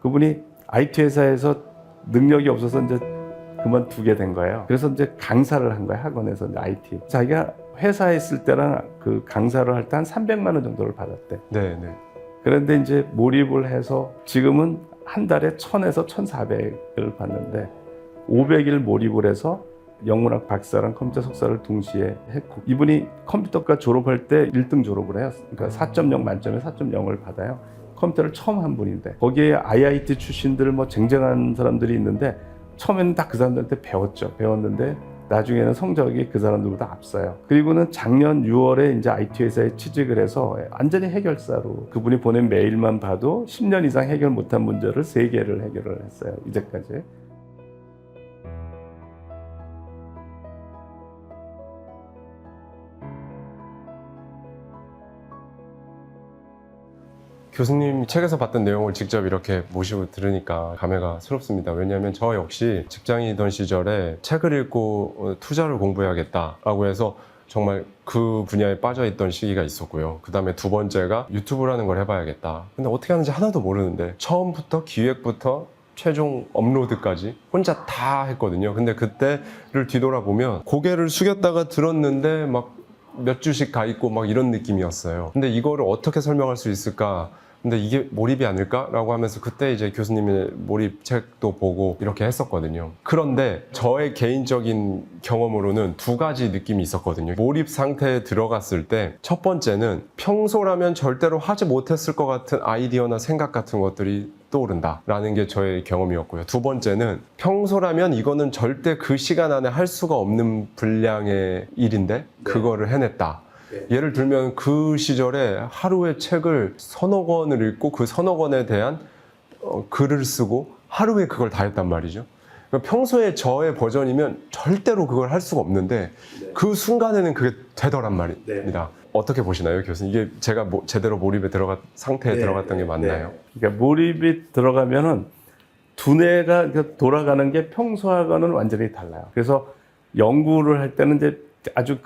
그분이 IT 회사에서 능력이 없어서 이제 그만두게 된 거예요. 그래서 이제 강사를 한 거예요. 학원에서 이제 IT. 자기가 회사에 있을 때랑 그 강사를 할 때 한 300만 원 정도를 받았대. 네. 그런데 이제 몰입을 해서 지금은 한 달에 1000에서 1400을 받는데 500일 몰입을 해서 영문학 박사랑 컴퓨터 석사를 동시에 했고, 이분이 컴퓨터과 졸업할 때 1등 졸업을 해요. 그러니까 4.0 만점에 4.0을 받아요. 컴퓨터를 처음 한 분인데, 거기에 IIT 출신들 뭐 쟁쟁한 사람들이 있는데 처음에는 다 그 사람들한테 배웠는데 나중에는 성적이 그 사람들보다 앞서요. 그리고는 작년 6월에 이제 IT 회사에 취직을 해서 완전히 해결사로, 그분이 보낸 메일만 봐도 10년 이상 해결 못한 문제를 3개를 해결을 했어요. 이제까지. 교수님 책에서 봤던 내용을 직접 이렇게 모시고 들으니까 감회가 새롭습니다. 왜냐하면 저 역시 직장이던 시절에 책을 읽고 투자를 공부해야겠다라고 해서 정말 그 분야에 빠져있던 시기가 있었고요. 그 다음에 두 번째가 유튜브라는 걸 해봐야겠다. 근데 어떻게 하는지 하나도 모르는데 처음부터 기획부터 최종 업로드까지 혼자 다 했거든요. 근데 그때를 뒤돌아보면 고개를 숙였다가 들었는데 막 몇 주씩 가 있고 막 이런 느낌이었어요. 근데 이거를 어떻게 설명할 수 있을까? 근데 이게 몰입이 아닐까라고 하면서 그때 이제 교수님의 몰입 책도 보고 이렇게 했었거든요. 그런데 저의 개인적인 경험으로는 두 가지 느낌이 있었거든요. 몰입 상태에 들어갔을 때 첫 번째는 평소라면 절대로 하지 못했을 것 같은 아이디어나 생각 같은 것들이 떠오른다라는 게 저의 경험이었고요. 두 번째는 평소라면 이거는 절대 그 시간 안에 할 수가 없는 분량의 일인데 그거를 해냈다. 예를 들면 그 시절에 하루에 책을 서너 권을 읽고 그 서너 권에 대한 글을 쓰고 하루에 그걸 다 했단 말이죠. 그러니까 평소에 저의 버전이면 절대로 그걸 할 수가 없는데 그 순간에는 그게 되더란 말입니다. 어떻게 보시나요, 교수님? 이게 제가 제대로 몰입에 상태에 들어갔던 게 맞나요? 그러니까 몰입이 들어가면은 두뇌가 돌아가는 게 평소하고는 완전히 달라요. 그래서 연구를 할 때는 이제 아주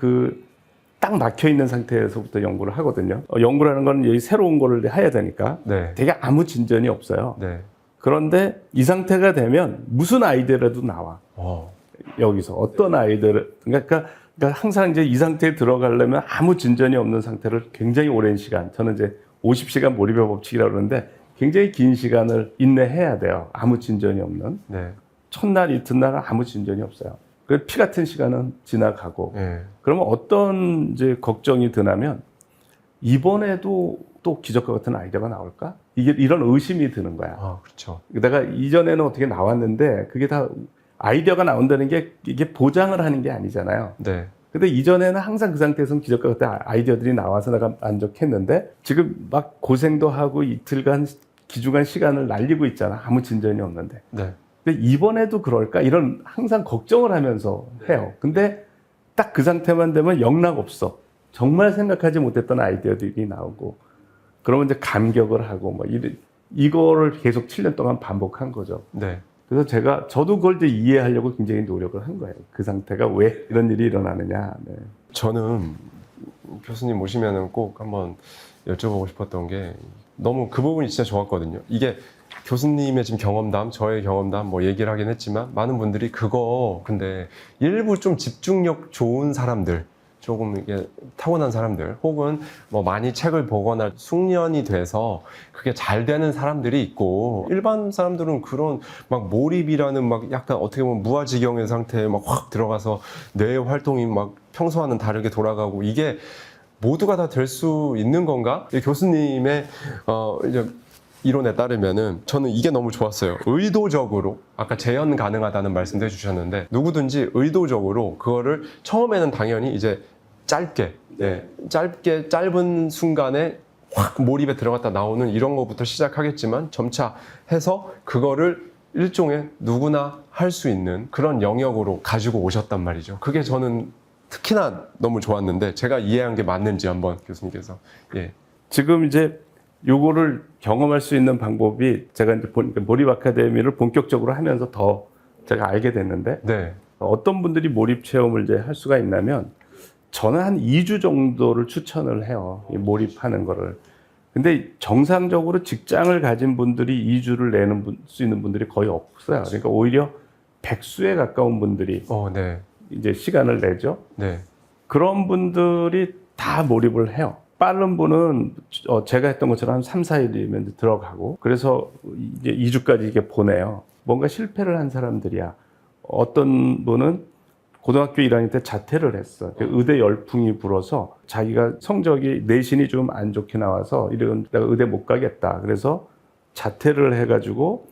딱 막혀 있는 상태에서부터 연구를 하거든요. 연구라는 건 여기 새로운 거를 해야 되니까 되게 아무 진전이 없어요. 그런데 이 상태가 되면 무슨 아이디어라도 나와. 여기서 어떤 아이디어를, 그러니까 항상 이제 이 상태에 들어가려면 아무 진전이 없는 상태를 굉장히 오랜 시간, 저는 이제 50시간 몰입의 법칙이라고 그러는데 굉장히 긴 시간을 인내해야 돼요. 아무 진전이 없는. 첫날, 이튿날은 아무 진전이 없어요. 그래서 피 같은 시간은 지나가고. 그러면 어떤 이제 걱정이 드냐면 이번에도 또 기적과 같은 아이디어가 나올까? 이런 의심이 드는 거야. 그렇죠. 내가 이전에는 어떻게 나왔는데 그게 다 아이디어가 나온다는 게 이게 보장을 하는 게 아니잖아요. 근데 이전에는 항상 그 상태에서는 기적과 같은 아이디어들이 나와서 내가 만족했는데 지금 막 고생도 하고 이틀간 기중한 시간을 날리고 있잖아. 아무 진전이 없는데. 근데 이번에도 그럴까? 이런 항상 걱정을 하면서 해요. 근데 딱 그 상태만 되면 영락 없어. 정말 생각하지 못했던 아이디어들이 나오고, 그러면 이제 감격을 하고, 뭐, 이거를 계속 7년 동안 반복한 거죠. 그래서 저도 그걸 이제 이해하려고 굉장히 노력을 한 거예요. 그 상태가 왜 이런 일이 일어나느냐. 저는 교수님 모시면은 꼭 한번 여쭤보고 싶었던 게 너무 그 부분이 진짜 좋았거든요. 이게 교수님의 지금 경험담, 저의 경험담 뭐 얘기를 하긴 했지만 많은 분들이 근데 일부 좀 집중력 좋은 사람들, 조금 이게 타고난 사람들, 혹은 뭐 많이 책을 보거나 숙련이 돼서 그게 잘 되는 사람들이 있고, 일반 사람들은 그런 막 몰입이라는 막 약간 어떻게 보면 무아지경의 상태에 막 확 들어가서 뇌의 활동이 막 평소와는 다르게 돌아가고, 이게 모두가 다 될 수 있는 건가? 교수님의 이제 이론에 따르면은 저는 이게 너무 좋았어요. 의도적으로, 아까 재현 가능하다는 말씀도 해주셨는데, 누구든지 의도적으로 그거를 처음에는 당연히 이제 짧은 순간에 확 몰입에 들어갔다 나오는 이런 거부터 시작하겠지만 점차 해서 그거를 일종의 누구나 할 수 있는 그런 영역으로 가지고 오셨단 말이죠. 그게 저는 특히나 너무 좋았는데, 제가 이해한 게 맞는지 한번 교수님께서. 지금 이제 요거를 경험할 수 있는 방법이, 제가 이제 몰입 아카데미를 본격적으로 하면서 더 제가 알게 됐는데, 어떤 분들이 몰입 체험을 이제 할 수가 있냐면, 저는 한 2주 정도를 추천을 해요. 이 몰입하는 거를. 근데 정상적으로 직장을 가진 분들이 이주를 내는 수 있는 분들이 거의 없어요. 그러니까 오히려 백수에 가까운 분들이 네. 이제 시간을 내죠. 네. 그런 분들이 다 몰입을 해요. 빠른 분은 제가 했던 것처럼 한 3, 4일이면 들어가고 그래서 이제 2주까지 이게 보내요. 뭔가 실패를 한 사람들이야. 어떤 분은 고등학교 1학년 때 자퇴를 했어. 의대 열풍이 불어서 자기가 성적이 내신이 좀 안 좋게 나와서 이런 내가 의대 못 가겠다. 그래서 자퇴를 해가지고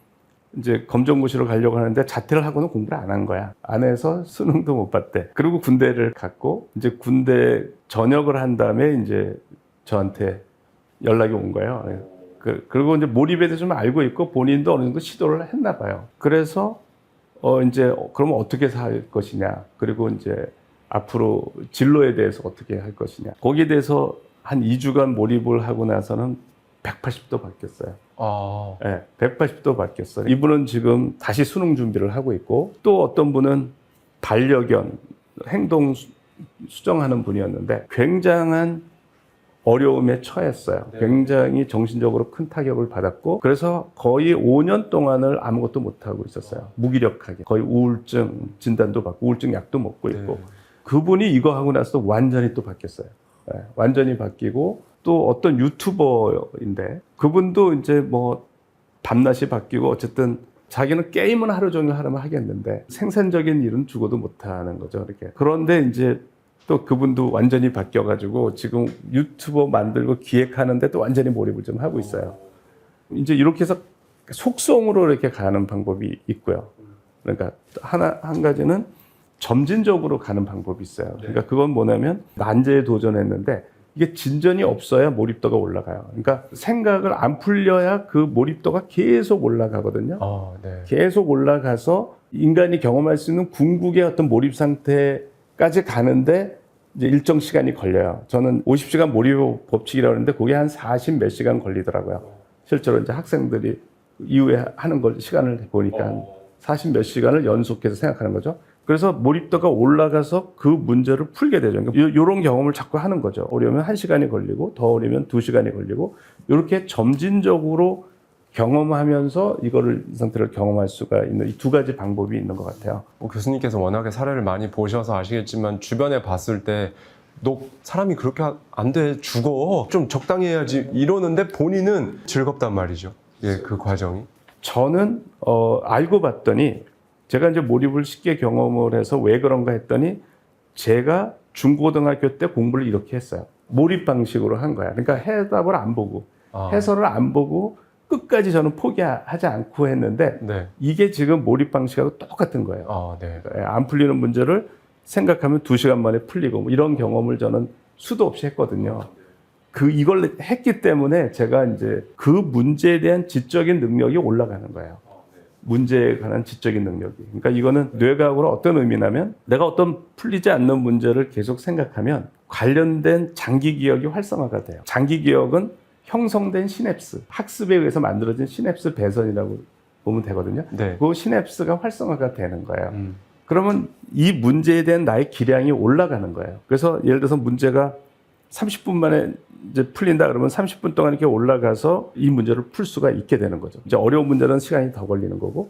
이제 검정고시로 가려고 하는데 자퇴를 하고는 공부를 안 한 거야. 안 해서 수능도 못 봤대. 그리고 군대를 갔고 이제 군대 전역을 한 다음에 이제 저한테 연락이 온 거예요. 그리고 이제 몰입에 대해서 좀 알고 있고 본인도 어느 정도 시도를 했나 봐요. 그래서 이제 그러면 어떻게 살 것이냐. 그리고 이제 앞으로 진로에 대해서 어떻게 할 것이냐. 거기에 대해서 한 2주간 몰입을 하고 나서는 180도 바뀌었어요. 네, 180도 바뀌었어요. 이분은 지금 다시 수능 준비를 하고 있고 또 어떤 분은 반려견 행동 수정하는 분이었는데 굉장한 어려움에 처했어요. 네. 굉장히 정신적으로 큰 타격을 받았고 그래서 거의 5년 동안을 아무것도 못하고 있었어요. 무기력하게. 거의 우울증 진단도 받고 우울증 약도 먹고 있고 네. 그분이 이거 하고 나서 완전히 또 바뀌었어요. 네, 완전히 바뀌고 또 어떤 유튜버인데 그분도 이제 뭐 밤낮이 바뀌고 어쨌든 자기는 게임은 하루 종일 하려면 하겠는데 생산적인 일은 죽어도 못하는 거죠. 이렇게. 그런데 이제 또 그분도 완전히 바뀌어가지고 지금 유튜버 만들고 기획하는데 또 완전히 몰입을 좀 하고 있어요. 이제 이렇게 해서 속성으로 이렇게 가는 방법이 있고요. 그러니까 한 가지는 점진적으로 가는 방법이 있어요. 그러니까 그건 뭐냐면 난제에 도전했는데 이게 진전이 없어야 몰입도가 올라가요. 그러니까 생각을 안 풀려야 그 몰입도가 계속 올라가거든요. 네. 계속 올라가서 인간이 경험할 수 있는 궁극의 어떤 몰입 상태까지 가는데 이제 일정 시간이 걸려요. 저는 50시간 몰입 법칙이라고 하는데 그게 한 40 몇 시간 걸리더라고요. 실제로 이제 학생들이 이후에 하는 걸 시간을 보니까 한 40 몇 시간을 연속해서 생각하는 거죠. 그래서 몰입도가 올라가서 그 문제를 풀게 되죠. 그러니까 이런 경험을 자꾸 하는 거죠. 어려우면 1시간이 걸리고 더 어려우면 2시간이 걸리고 이렇게 점진적으로 경험하면서 이거를 이 상태를 경험할 수가 있는 이 두 가지 방법이 있는 것 같아요. 교수님께서 워낙에 사례를 많이 보셔서 아시겠지만 주변에 봤을 때 너 사람이 그렇게 안 돼 죽어 좀 적당히 해야지 이러는데 본인은 즐겁단 말이죠. 예, 그 과정이. 저는 알고 봤더니 제가 이제 몰입을 쉽게 경험을 해서 왜 그런가 했더니 제가 중고등학교 때 공부를 이렇게 했어요. 몰입 방식으로 한 거야. 그러니까 해답을 안 보고 해설을 안 보고 끝까지 저는 포기하지 않고 했는데 네. 이게 지금 몰입 방식하고 똑같은 거예요. 네. 안 풀리는 문제를 생각하면 2시간 만에 풀리고 뭐 이런 경험을 저는 수도 없이 했거든요. 이걸 했기 때문에 제가 이제 그 문제에 대한 지적인 능력이 올라가는 거예요. 문제에 관한 지적인 능력이. 그러니까 이거는 뇌과학으로 어떤 의미냐면 내가 어떤 풀리지 않는 문제를 계속 생각하면 관련된 장기 기억이 활성화가 돼요. 장기 기억은 형성된 시냅스, 학습에 의해서 만들어진 시냅스 배선이라고 보면 되거든요. 네. 그 시냅스가 활성화가 되는 거예요. 그러면 이 문제에 대한 나의 기량이 올라가는 거예요. 그래서 예를 들어서 문제가 30분 만에 이제 풀린다 그러면 30분 동안 이렇게 올라가서 이 문제를 풀 수가 있게 되는 거죠. 이제 어려운 문제는 시간이 더 걸리는 거고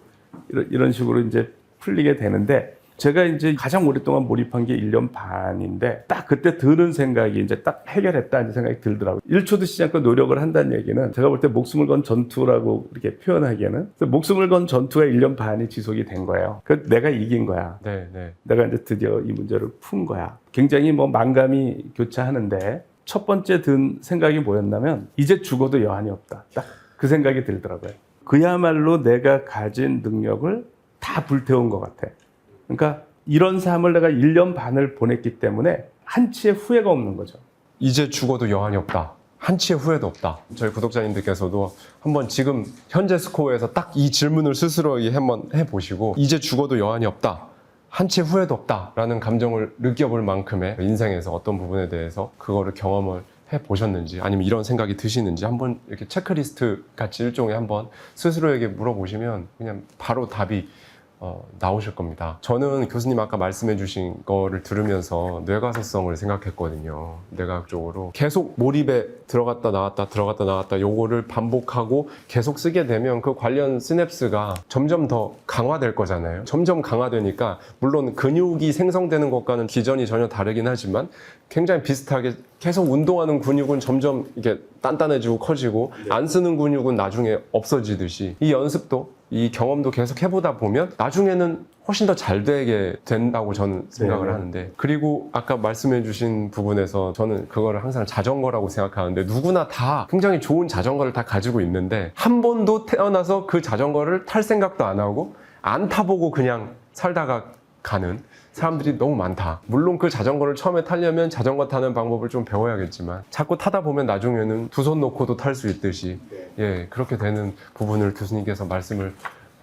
이런 식으로 이제 풀리게 되는데 제가 이제 가장 오랫동안 몰입한 게 1년 반인데 딱 그때 드는 생각이 이제 딱 해결했다는 생각이 들더라고요. 1초도 쉬지 않고 노력을 한다는 얘기는 제가 볼 때 목숨을 건 전투라고 이렇게 표현하기에는 목숨을 건 전투가 1년 반이 지속이 된 거예요. 그 내가 이긴 거야. 네. 내가 이제 드디어 이 문제를 푼 거야. 굉장히 뭐 만감이 교차하는데 첫 번째 든 생각이 뭐였냐면 이제 죽어도 여한이 없다. 딱 그 생각이 들더라고요. 그야말로 내가 가진 능력을 다 불태운 것 같아. 그러니까 이런 삶을 내가 1년 반을 보냈기 때문에 한치의 후회가 없는 거죠. 이제 죽어도 여한이 없다. 한치의 후회도 없다. 저희 구독자님들께서도 한번 지금 현재 스코어에서 딱 이 질문을 스스로 한번 해보시고 이제 죽어도 여한이 없다. 한치의 후회도 없다라는 감정을 느껴볼 만큼의 인생에서 어떤 부분에 대해서 그거를 경험을 해보셨는지 아니면 이런 생각이 드시는지 한번 이렇게 체크리스트 같이 일종의 한번 스스로에게 물어보시면 그냥 바로 답이 나오실 겁니다. 저는 교수님 아까 말씀해 주신 거를 들으면서 뇌가소성을 생각했거든요. 뇌과학적으로 계속 몰입에 들어갔다 나왔다 요거를 반복하고 계속 쓰게 되면 그 관련 시냅스가 점점 더 강화될 거잖아요. 점점 강화되니까 물론 근육이 생성되는 것과는 기전이 전혀 다르긴 하지만 굉장히 비슷하게 계속 운동하는 근육은 점점 이게 단단해지고 커지고 안 쓰는 근육은 나중에 없어지듯이 이 연습도 이 경험도 계속 해보다 보면 나중에는 훨씬 더 잘 되게 된다고 저는 생각을 네. 하는데, 그리고 아까 말씀해 주신 부분에서 저는 그거를 항상 자전거라고 생각하는데 누구나 다 굉장히 좋은 자전거를 다 가지고 있는데 한 번도 태어나서 그 자전거를 탈 생각도 안 하고 안 타보고 그냥 살다가 가는 사람들이 너무 많다. 물론 그 자전거를 처음에 타려면 자전거 타는 방법을 좀 배워야겠지만 자꾸 타다 보면 나중에는 두 손 놓고도 탈 수 있듯이 예, 그렇게 되는 부분을 교수님께서 말씀을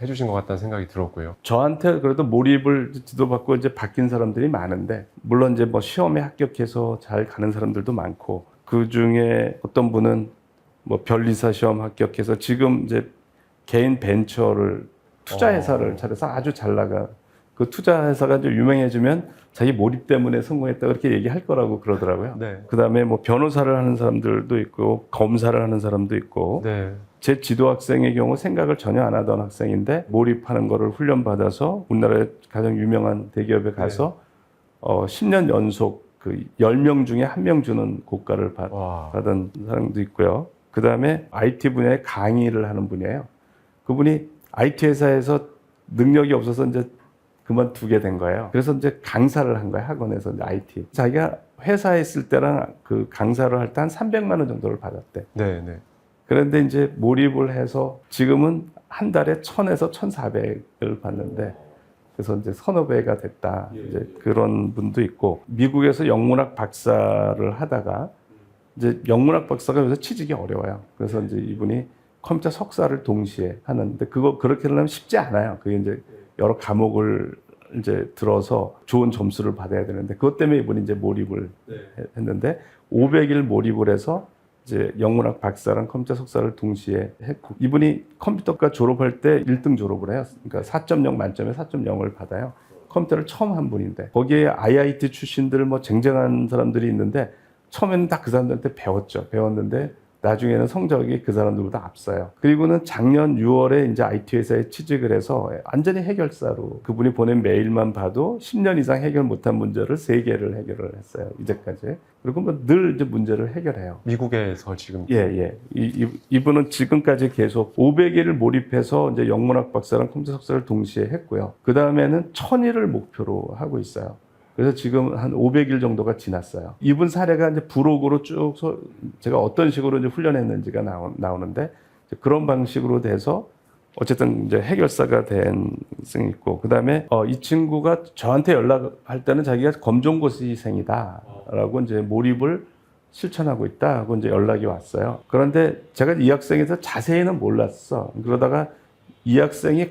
해주신 것 같다는 생각이 들었고요. 저한테 그래도 몰입을 지도받고 이제 바뀐 사람들이 많은데, 물론 이제 뭐 시험에 합격해서 잘 가는 사람들도 많고, 그 중에 어떤 분은 뭐 변리사 시험 합격해서 지금 이제 개인 벤처를 투자 회사를 차려서 아주 잘 나가. 그 투자 회사가 이제 유명해지면 자기 몰입 때문에 성공했다 그렇게 얘기할 거라고 그러더라고요. 네. 그다음에 뭐 변호사를 하는 사람들도 있고 검사를 하는 사람도 있고, 네. 제 지도 학생의 경우 생각을 전혀 안 하던 학생인데 몰입하는 거를 훈련받아서 우리나라의 가장 유명한 대기업에 가서 10년 연속 그 10명 중에 1명 주는 고가를 와. 받은 사람도 있고요. 그 다음에 IT 분야에 강의를 하는 분이에요. 그분이 IT 회사에서 능력이 없어서 이제 그만두게 된 거예요. 그래서 이제 강사를 한 거예요. 학원에서 이제 IT. 자기가 회사에 있을 때랑 그 강사를 할 때 한 300만 원 정도를 받았대. 네, 네. 그런데 이제 몰입을 해서 지금은 한 달에 1,000에서 1,400을 받는데, 그래서 이제 서너 배가 됐다. 이제 그런 분도 있고, 미국에서 영문학 박사를 하다가 이제 영문학 박사가 요새 취직이 어려워요. 그래서 이제 이분이 컴퓨터 석사를 동시에 하는데, 그거 그렇게 하려면 쉽지 않아요. 그게 이제 여러 과목을 이제 들어서 좋은 점수를 받아야 되는데, 그것 때문에 이분이 이제 몰입을 했는데 500일 몰입을 해서 이제 영문학 박사랑 컴퓨터 석사를 동시에 했고, 이분이 컴퓨터과 졸업할 때 1등 졸업을 해요. 그러니까 4.0 만점에 4.0을 받아요. 컴퓨터를 처음 한 분인데, 거기에 IIT 출신들 뭐 쟁쟁한 사람들이 있는데 처음에는 딱 그 사람들한테 배웠는데 나중에는 성적이 그 사람들보다 앞서요. 그리고는 작년 6월에 이제 IT 회사에 취직을 해서 완전히 해결사로, 그분이 보낸 메일만 봐도 10년 이상 해결 못한 문제를 3개를 해결을 했어요. 이제까지. 그리고 뭐 늘 이제 문제를 해결해요. 미국에서 지금. 예. 이분은 지금까지 계속 500일을 몰입해서 이제 영문학 박사랑 컴퓨터 석사를 동시에 했고요. 그 다음에는 1000일을 목표로 하고 있어요. 그래서 지금 한 500일 정도가 지났어요. 이분 사례가 이제 부록으로 쭉 제가 어떤 식으로 이제 훈련했는지가 나오는데, 그런 방식으로 돼서 어쨌든 이제 해결사가 된 학생이 있고, 그 다음에 이 친구가 저한테 연락할 때는 자기가 검정고시생이다라고 이제 몰입을 실천하고 있다 하고 이제 연락이 왔어요. 그런데 제가 이 학생에 대해서 자세히는 몰랐어. 그러다가 이 학생이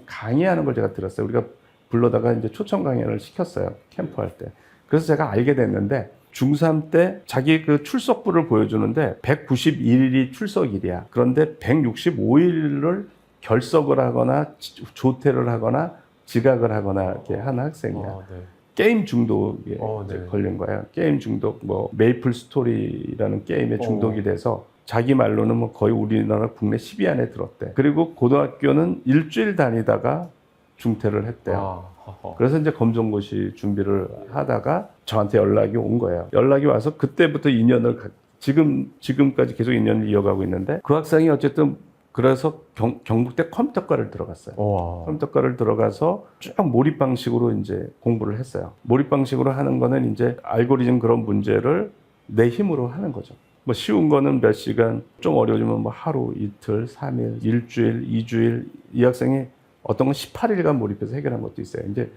강의하는 걸 제가 들었어요. 우리가 불러다가 이제 초청 강연을 시켰어요. 캠프 할 때. 그래서 제가 알게 됐는데, 중3 때 자기 그 출석부를 보여주는데 191일이 출석일이야. 그런데 165일을 결석을 하거나 조퇴를 하거나 지각을 하거나 이렇게 하는 학생이야. 네. 게임 중독에 네. 걸린 거예요. 게임 중독, 뭐 메이플 스토리라는 게임에 중독이 돼서 자기 말로는 뭐 거의 우리나라 국내 10위 안에 들었대. 그리고 고등학교는 일주일 다니다가 중퇴를 했대요. 그래서 이제 검정고시 준비를 하다가 저한테 연락이 온 거예요. 연락이 와서 그때부터 인연을 지금까지 계속 인연을 이어가고 있는데, 그 학생이 어쨌든 그래서 경북대 컴퓨터과를 들어갔어요. 컴퓨터과를 들어가서 쭉 몰입 방식으로 이제 공부를 했어요. 몰입 방식으로 하는 거는 이제 알고리즘 그런 문제를 내 힘으로 하는 거죠. 뭐 쉬운 거는 몇 시간, 좀 어려우면 뭐 하루, 이틀, 3일, 일주일, 2주일, 이 학생이 어떤 건 18일간 몰입해서 해결한 것도 있어요. 이제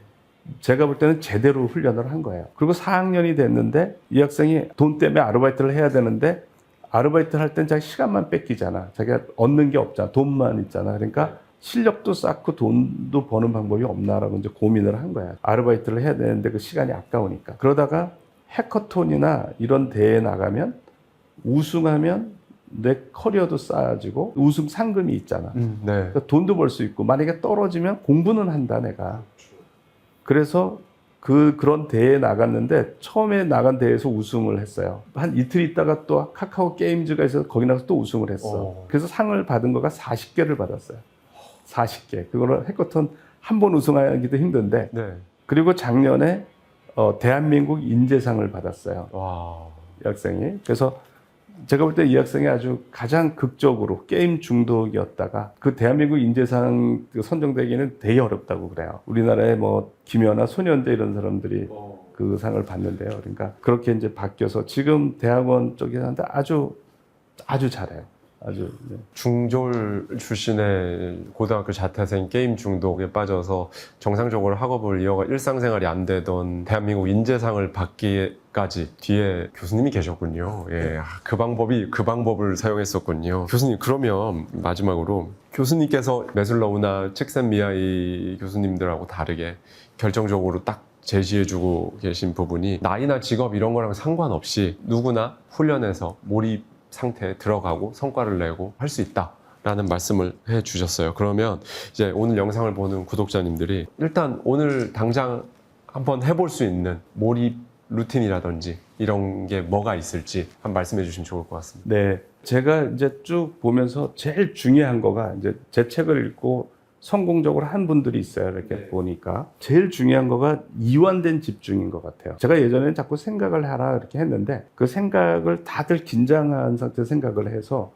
제가 볼 때는 제대로 훈련을 한 거예요. 그리고 4학년이 됐는데 이 학생이 돈 때문에 아르바이트를 해야 되는데, 아르바이트를 할 땐 자기 시간만 뺏기잖아. 자기가 얻는 게 없잖아. 돈만 있잖아. 그러니까 실력도 쌓고 돈도 버는 방법이 없나라고 이제 고민을 한 거야. 아르바이트를 해야 되는데 그 시간이 아까우니까. 그러다가 해커톤이나 이런 대회에 나가면 우승하면 내 커리어도 쌓아지고 우승 상금이 있잖아. 네. 그러니까 돈도 벌 수 있고 만약에 떨어지면 공부는 한다 내가. 그래서 그런 대회에 나갔는데 처음에 나간 대회에서 우승을 했어요. 한 이틀 있다가 또 카카오 게임즈가 있어서 거기 나가서 또 우승을 했어. 그래서 상을 받은 거가 40개를 받았어요. 40개. 그거를 해커톤 한 번 우승하기도 힘든데. 네. 그리고 작년에 대한민국 인재상을 받았어요. 와. 이 학생이. 그래서 제가 볼 때 이 학생이 아주 가장 극적으로 게임 중독이었다가 그 대한민국 인재상 선정되기는 되게 어렵다고 그래요. 우리나라에 뭐 김연아, 손현대 이런 사람들이 그 상을 받는데요. 그러니까 그렇게 이제 바뀌어서 지금 대학원 쪽에 하는데 아주 잘해요. 아주. 네. 중졸 출신의 고등학교 자퇴생 게임 중독에 빠져서 정상적으로 학업을 이어가 일상생활이 안 되던 대한민국 인재상을 받기까지 뒤에 교수님이 계셨군요. 예, 그 방법을 사용했었군요. 교수님, 그러면 마지막으로 교수님께서 매슬로우나 칙센미하이 교수님들하고 다르게 결정적으로 딱 제시해주고 계신 부분이 나이나 직업 이런 거랑 상관없이 누구나 훈련해서 몰입 상태에 들어가고 성과를 내고 할 수 있다라는 말씀을 해 주셨어요. 그러면 이제 오늘 영상을 보는 구독자님들이 일단 오늘 당장 한번 해볼 수 있는 몰입 루틴이라든지 이런 게 뭐가 있을지 한번 말씀해 주시면 좋을 것 같습니다. 네. 제가 이제 쭉 보면서 제일 중요한 거가 이제 제 책을 읽고 성공적으로 한 분들이 있어요. 이렇게 보니까 제일 중요한 거가 이완된 집중인 것 같아요. 제가 예전에는 자꾸 생각을 하라 이렇게 했는데 그 생각을 다들 긴장한 상태에서 생각을 해서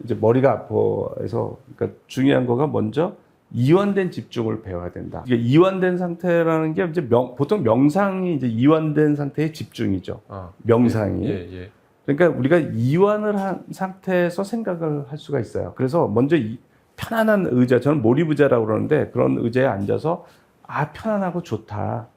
이제 머리가 아파해서 그러니까 중요한 거가 먼저 이완된 집중을 배워야 된다. 이게 이완된 상태라는 게 이제 보통 명상이 이제 이완된 상태의 집중이죠. 명상이. 예. 그러니까 우리가 이완을 한 상태에서 생각을 할 수가 있어요. 그래서 먼저 편안한 의자, 저는 몰입의자라고 그러는데 그런 의자에 앉아서 편안하고 좋다.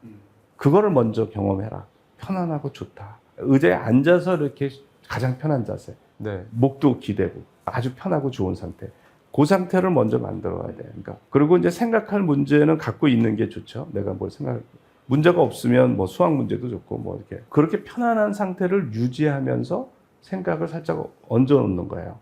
그거를 먼저 경험해라. 편안하고 좋다. 의자에 앉아서 이렇게 가장 편한 자세. 네. 목도 기대고 아주 편하고 좋은 상태. 그 상태를 먼저 만들어야 돼요. 그러니까 그리고 이제 생각할 문제는 갖고 있는 게 좋죠. 내가 뭘 문제가 없으면 뭐 수학 문제도 좋고 뭐 이렇게 그렇게 편안한 상태를 유지하면서 생각을 살짝 얹어 놓는 거예요.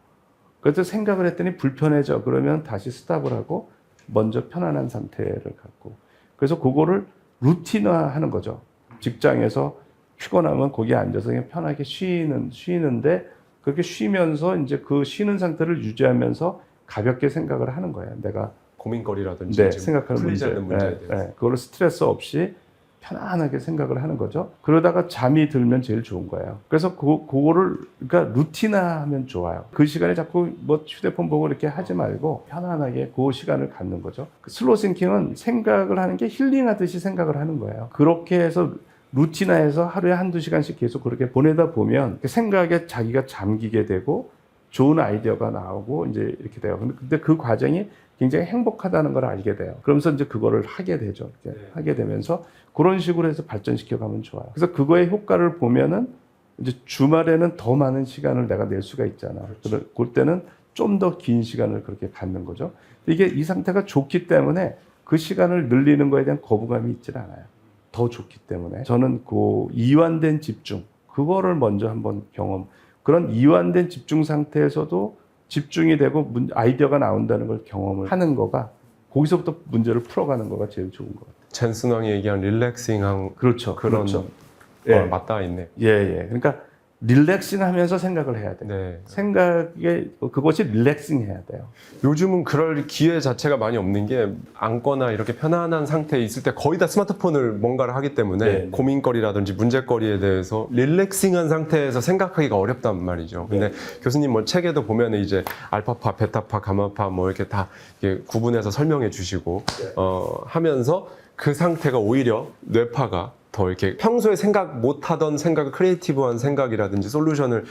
그래서 생각을 했더니 불편해져. 그러면 다시 스탑을 하고 먼저 편안한 상태를 갖고. 그래서 그거를 루틴화하는 거죠. 직장에서 피곤하면 거기에 앉아서 그냥 편하게 쉬는데 그렇게 쉬면서 이제 그 쉬는 상태를 유지하면서 가볍게 생각을 하는 거예요. 내가 고민거리라든지 생각할 풀리지 않는 문제에 대해서. 그거를 스트레스 없이 편안하게 생각을 하는 거죠. 그러다가 잠이 들면 제일 좋은 거예요. 그래서 그거를 그러니까 루틴화하면 좋아요. 그 시간에 자꾸 뭐 휴대폰 보고 이렇게 하지 말고 편안하게 그 시간을 갖는 거죠. 슬로우 싱킹은 생각을 하는 게 힐링하듯이 생각을 하는 거예요. 그렇게 해서 루틴화해서 하루에 한두 시간씩 계속 그렇게 보내다 보면 그 생각에 자기가 잠기게 되고 좋은 아이디어가 나오고 이제 이렇게 돼요. 근데 그 과정이 굉장히 행복하다는 걸 알게 돼요. 그러면서 이제 그거를 하게 되죠. 하게 되면서 그런 식으로 해서 발전시켜 가면 좋아요. 그래서 그거의 효과를 보면은 이제 주말에는 더 많은 시간을 내가 낼 수가 있잖아. 그렇죠. 그럴 때는 좀 더 긴 시간을 그렇게 갖는 거죠. 이게 이 상태가 좋기 때문에 그 시간을 늘리는 거에 대한 거부감이 있질 않아요. 더 좋기 때문에. 저는 그 이완된 집중, 그거를 먼저 한번 그런 이완된 집중 상태에서도 집중이 되고 아이디어가 나온다는 걸 경험을 하는 거가 거기서부터 문제를 풀어가는 거가 제일 좋은 것 같아요. 젠슨 왕이 얘기한 릴렉싱한 그렇죠. 그런 예. 맞닿아 있네. 예. 그러니까 릴렉싱하면서 생각을 해야 돼요. 네. 생각에 그것이 릴렉싱해야 돼요. 요즘은 그럴 기회 자체가 많이 없는 게 앉거나 이렇게 편안한 상태에 있을 때 거의 다 스마트폰을 뭔가를 하기 때문에 네. 고민거리라든지 문제거리에 대해서 릴렉싱한 상태에서 생각하기가 어렵단 말이죠. 근데 교수님 뭐 책에도 보면은 이제 알파파, 베타파, 가마파 뭐 이렇게 다 이렇게 구분해서 설명해 주시고 하면서 그 상태가 오히려 뇌파가 더 이렇게 평소에 생각 못하던 생각을 크리에이티브한 생각이라든지 솔루션을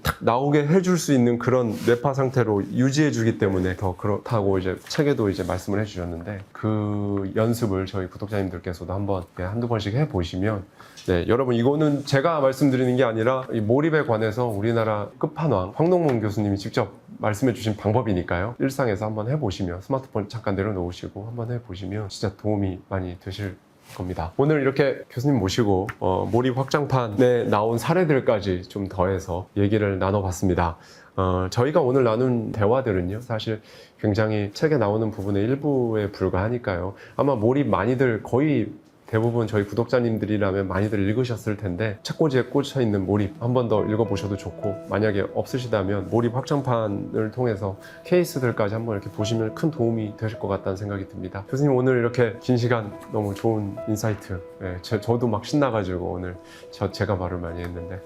탁 나오게 해줄 수 있는 그런 뇌파 상태로 유지해주기 때문에 더 그렇다고 이제 책에도 이제 말씀을 해주셨는데 그 연습을 저희 구독자님들께서도 한번 한두 번씩 해보시면 네, 여러분 이거는 제가 말씀드리는 게 아니라 이 몰입에 관해서 우리나라 끝판왕 황동문 교수님이 직접 말씀해 주신 방법이니까요. 일상에서 한번 해보시면 스마트폰 잠깐 내려놓으시고 한번 해보시면 진짜 도움이 많이 되실 겁니다. 오늘 이렇게 교수님 모시고 몰입 확장판에 나온 사례들까지 좀 더해서 얘기를 나눠봤습니다. 저희가 오늘 나눈 대화들은요, 사실 굉장히 책에 나오는 부분의 일부에 불과하니까요. 아마 몰입 많이들 거의 대부분 저희 구독자님들이라면 많이들 읽으셨을 텐데 책꽂이에 꽂혀 있는 몰입 한 번 더 읽어보셔도 좋고, 만약에 없으시다면 몰입 확장판을 통해서 케이스들까지 한번 이렇게 보시면 큰 도움이 되실 것 같다는 생각이 듭니다. 교수님 오늘 이렇게 긴 시간 너무 좋은 인사이트, 저도 막 신나가지고 오늘 제가 말을 많이 했는데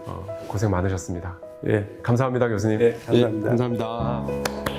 고생 많으셨습니다. 예, 감사합니다 교수님. 예, 감사합니다. 감사합니다.